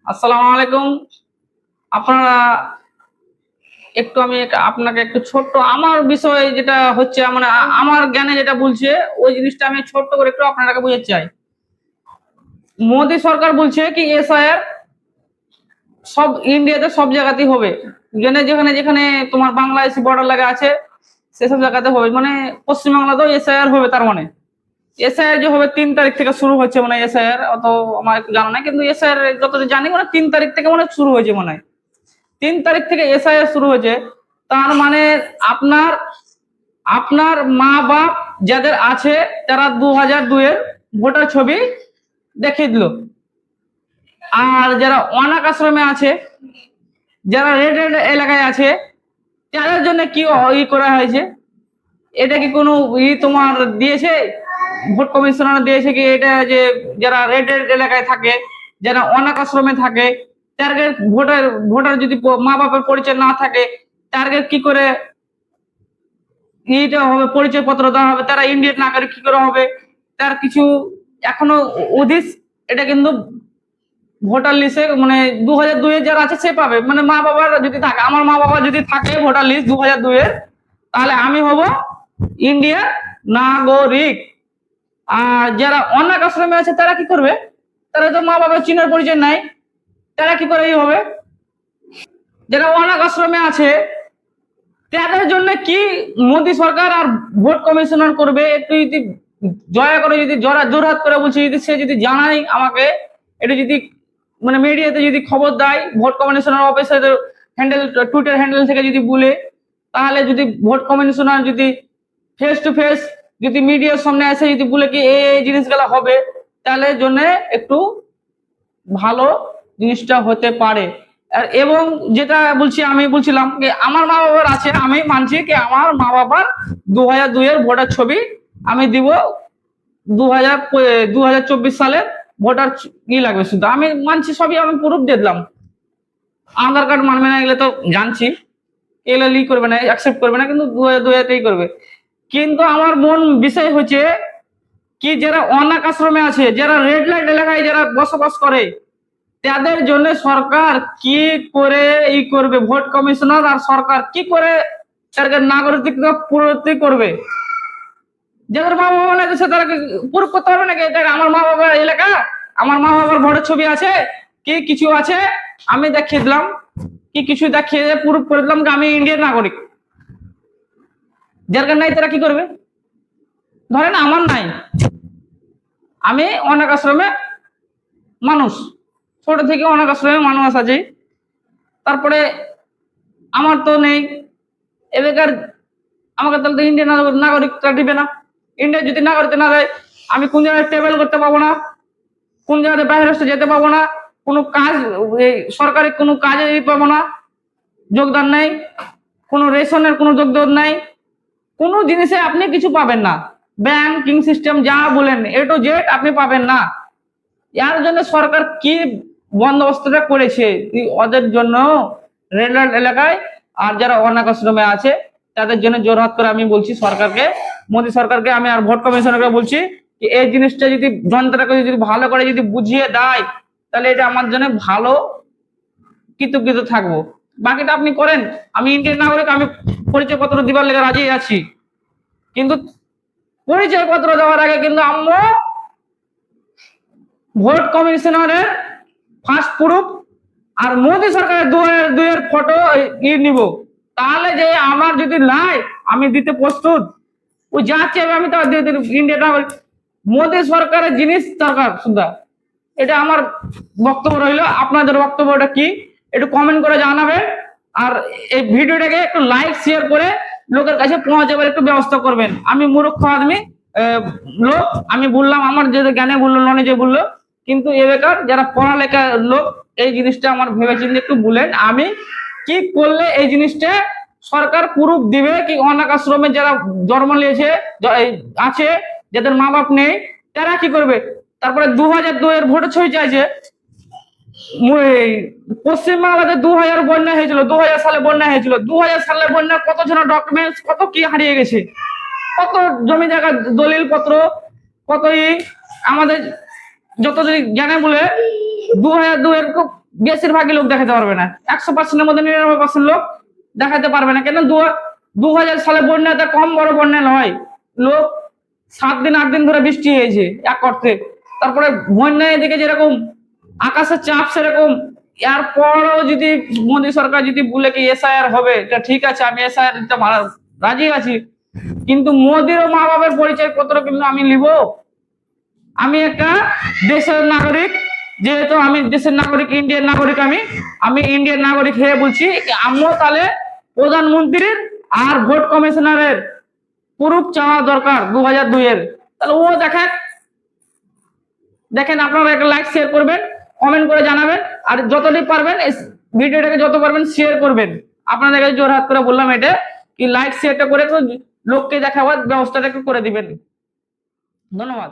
আসসালামু আলাইকুম। আপনারা একটু আমি আপনাকে একটু ছোট্ট আমার বিষয়ে যেটা হচ্ছে মানে আমার জ্ঞানে যেটা বলছে ওই জিনিসটা আমি ছোট্ট করে একটু আপনাকে বোঝাতে চাই। মোদী সরকার বলছে কি এসআইআর সব ইন্ডিয়াতে সব জায়গাতেই হবে, যেখানে যেখানে যেখানে তোমার বাংলাদেশি বর্ডার লাগা আছে সেসব জায়গাতে হবে, মানে পশ্চিমবাংলাতেও এসআইআর হবে। তার মানে এসআইআর যে হবে 3 তারিখ থেকে শুরু হচ্ছে, মানে এসআইআর অত আমার একটু জানা নাই, কিন্তু এসআইআর যতটা জানি মানে 3 তারিখ থেকে মানে শুরু হয়েছে, মনে হয় 3 তারিখ থেকে এসআইআর শুরু হয়েছে। তার মানে আপনার আপনার মা বাপ যাদের আছে তারা 2002-এর ভোটার ছবি দেখিয়ে দিল। আর যারা অনাথ আশ্রমে আছে, যারা রেড এলাকায় আছে, তাদের জন্য কি করা হয়েছে? এটা কি কোনো তোমার দিয়েছে? ভোট কমিশনার দিয়েছে কি এটা যে যারা রেড এলাকায় থাকে, যারা অনাথ আশ্রমে থাকে, টার্গেট ভোটার ভোটার যদি মা বাবার পরিচয় না থাকে, টার্গেট কি করে এইটা হবে, পরিচয় পত্র দেওয়া হবে, তারা ইন্ডিয়ান নাগরিক কি করে হবে? তার কিছু এখনো অধিস এটা কিন্তু ভোটার লিস্টে মানে 2002-এর যারা আছে সে পাবে, মানে মা বাবার যদি থাকে, আমার মা বাবা যদি থাকে ভোটার লিস্ট 2002-এর, তাহলে আমি হব ইন্ডিয়ার নাগরিক। আর যারা অনাথ আশ্রমে আছে তারা কি করবে? তারা তো মা বাবার চিহ্নের পরিচয় নাই, তারা কি করে হবে? যারা অনাথ আশ্রমে আছে তাদের জন্য কি মোদী সরকার আর ভোট কমিশনার করবে? একটু যদি দয়া করে যদি জোরহাত করে বলছি, যদি সে যদি জানায় আমাকে, এটা যদি মানে মিডিয়াতে যদি খবর দেয়, ভোট কমিশনার অফিসের হ্যান্ডেল টুইটার হ্যান্ডেল থেকে যদি বলে, তাহলে যদি ভোট কমিশনার যদি ফেস টু ফেস যদি মিডিয়ার সামনে এসে যদি বলে কি এই জিনিসগুলো হবে, তাহলে জন্য একটু ভালো জিনিসটা হতে পারে। এবং যেটা বলছি, আমি বলছিলাম যে আমার মা বাবার আছে, আমি মানছি কি আমার মা বাবার 2002-এর ভোটার ছবি আমি দিব। 2024 সালের ভোটার ই লাগবে, শুধু আমি মানছি, সবই আমি প্রুফ দিয়ে দিলাম। আধার কার্ড মানবে না এগুলো তো জানছি, এগুলো লি করবে না, অ্যাকসেপ্ট করবে না, কিন্তু 2002-তেই করবে। কিন্তু আমার মন বিষয় হচ্ছে কি যারা অনাথ আশ্রমে আছে, যারা রেড লাইট এলাকায় যারা বসবাস করে, তাদের জন্য সরকার কি করে ই করবে? ভোট কমিশনার আর সরকার কি করে তাদের নাগরিকত্ব পূরতি করবে? যাদের মা বাবা নাই সে তারা প্রুফ করতে পারবে নাকি এটা আমার মা বাবার এলাকা, আমার মা বাবার ভোটের ছবি আছে, কি কিছু আছে, আমি দেখিয়ে দিলাম, কি কিছু দেখিয়ে প্রুফ করে দিলাম যে আমি ইন্ডিয়ান নাগরিক। যার নাই তারা কি করবে? ধরেন আমার নাই, আমি অনাথ আশ্রমে মানুষ, ছোট থেকে অনাথ আশ্রমে মানুষ আছে, তারপরে আমার তো নেই, এবার আমাকে তাহলে ইন্ডিয়ান নাগরিকটা দিবে না। ইন্ডিয়া যদি নাগরিক না দেয়, আমি কোন জায়গায় ট্রাভেল করতে পারবো না, কোন জায়গায় বাইরে রাষ্ট্রে যেতে পারবো না, কোনো কাজ সরকারি কোনো কাজে পাবো না, যোগদান নেই, কোনো রেশনের কোনো যোগদান নাই, কোনো জিনিসে আপনি কিছু পাবেন না। ব্যাংকিং সিস্টেম যা বলেন এ টু জেড আপনি পাবেন না। এর জন্য সরকার কি বন্দোবস্তটা করেছে ওদের জন্য, রেড লাইট এলাকায় আর যারা অনাথ আশ্রমে আছে তাদের জন্য জোরহাত করে আমি বলছি সরকারকে, মোদী সরকারকে আমি আর ভোট কমিশনারকে বলছি যে এই জিনিসটা যদি যন্ত্রটাকে যদি ভালো করে যদি বুঝিয়ে দেয়, তাহলে এটা আমার জন্য ভালো, কৃতজ্ঞ থাকবো। বাকিটা আপনি করেন, আমি ইন্ডিয়ান নাগরিক, আমি পরিচয় পত্র দিবার লেগে রাজি আছি, কিন্তু পরিচয় পত্র দেওয়ার আগে কিন্তু আমরা ভোট কমিশনারের ফার্স্ট প্রুফ আর মোদী সরকারের 2002-এর ফটো নিব, তাহলে যে আমার যদি নাই আমি দিতে প্রস্তুত। ও যা চাইবে আমি তা দিয়ে দিই। ইন্ডিয়াটা মোদী সরকারের জিনিস দরকার শুধু। এটা আমার বক্তব্য রইল, আপনাদের বক্তব্যটা কি একটু কমেন্ট করে জানাবেন। আর এই ভিডিওটাকে একটু লাইক শেয়ার করে লোকের কাছে পৌঁছাবার একটু ব্যবস্থা করবেন। আমি মূর্খ আদমি লোক, আমি বললাম আমার যে জ্ঞানে বললো, নলেজে বললো, কিন্তু এ বেকার যারা পড়ালেখা লোক এই জিনিসটা আমার ভেবেচিন্তে একটু বলেন আমি কি করলে এই জিনিসটা সরকার প্রুফ দিবে কি অনাথ আশ্রমে যারা জন্ম নিয়েছে আছে, যাদের মা বাপ নেই, তারা কি করবে? তারপরে 2002-এর ভোটের ছবি চাইছে, পশ্চিমবাংলাতে 2000 বন্যা হয়েছিল, 2000 সালে বন্যা হয়েছিল, 2000 সালে বন্যা কত জন ডকুমেন্টস কত কি হারিয়ে গেছে, কত জমি জায়গা দলিল পত্র, কতই আমাদের যত জানে বলে 2002-এর বেশিরভাগই লোক দেখাতে পারবে না, 100%-এর মধ্যে 99% লোক দেখাতে পারবে না। কেন 2000 সালে বন্যাতে কম বড় বন্যা নয়, লোক 7 দিন 8 দিন ধরে বৃষ্টি হয়েছে এক অর্থে। তারপরে বন্যা এদিকে যেরকম আকাশের চাপ সেরকম, এরপরও যদি মোদী সরকার যদি বলে কি এসআইআর হবে, এটা ঠিক আছে, আমি এসআইআর দিতে রাজি আছি, কিন্তু মোদির ও মা বাবার পরিচয় পত্র কিন্তু আমি নিব। আমি একটা দেশের নাগরিক, যেহেতু আমি দেশের নাগরিক, ইন্ডিয়ান নাগরিক, আমি ইন্ডিয়ান নাগরিক হয়ে বলছি আমিও তাহলে প্রধানমন্ত্রীর আর ভোট কমিশনারের প্রুফ চাওয়া দরকার 2002-এর। তাহলে ও দেখেন আপনারা একটা লাইক শেয়ার করবেন, কমেন্ট করে জানাবেন, আর যতটি পারবেন ভিডিওটাকে যত পারবেন শেয়ার করবেন। আপনাদেরকে জোরহাত করে বললাম এটা কি লাইক শেয়ারটা করে লোককে দেখাবার ব্যবস্থাটা একটু করে দিবেন। ধন্যবাদ।